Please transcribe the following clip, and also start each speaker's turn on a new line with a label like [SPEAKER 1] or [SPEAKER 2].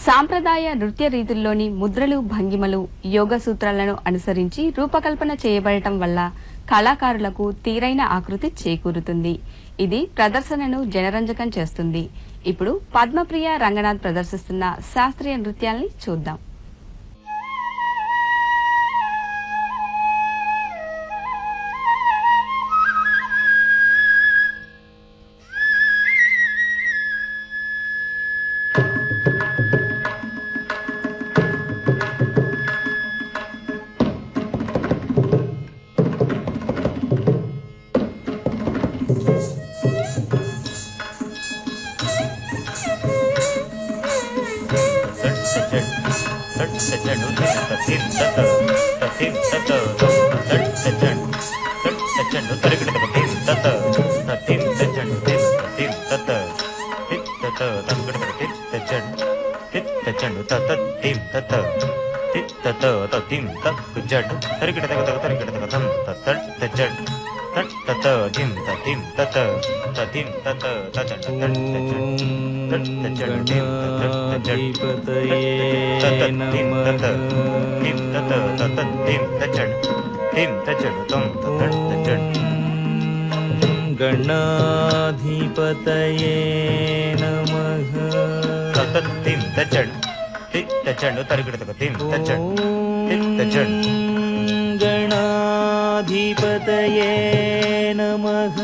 [SPEAKER 1] సాంప్రదాయ నృత్య రీతుల్లోని ముద్రలు భంగిమలు యోగ సూత్రాలను అనుసరించి రూపకల్పన చేయబడటం వల్ల కళాకారులకు తీరైన ఆకృతి చేకూరుతుంది. ఇది ప్రదర్శనను జనరంజకం చేస్తుంది. ఇప్పుడు పద్మప్రియ రంగనాథ్ ప్రదర్శిస్తున్న శాస్త్రీయ నృత్యాల్ని చూద్దాం.
[SPEAKER 2] గణాధిపతయే నమః. గణాధిపతయే నమః.